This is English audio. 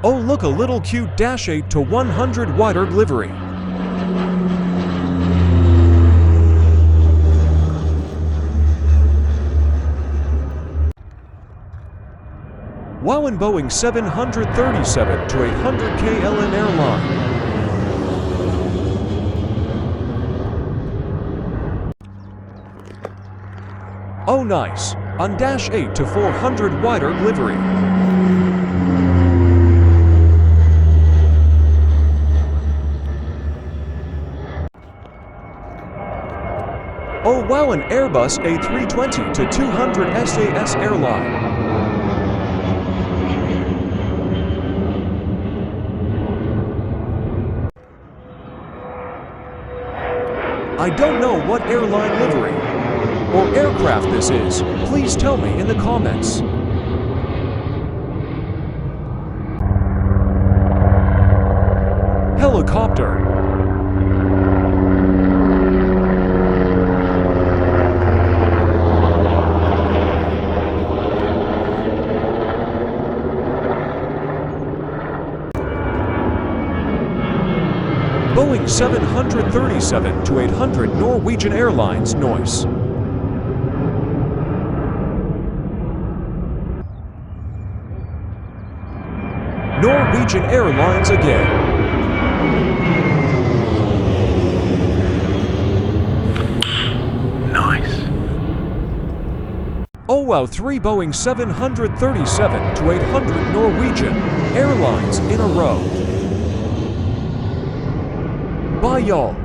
Oh, look, a little cute -8 to 100 wider livery. Wow, and Boeing 737 to 800 KLM airline. Oh, nice. On -8 to 400 wider livery. Oh wow, an Airbus A320 to 200 SAS airline. I don't know what airline livery or aircraft this is. Please tell me in the comments. Helicopter. Boeing 737 to 800 Norwegian Airlines noise. Norwegian Airlines again. Nice. Oh wow, 3 Boeing 737 to 800 Norwegian Airlines in a row. Bye y'all.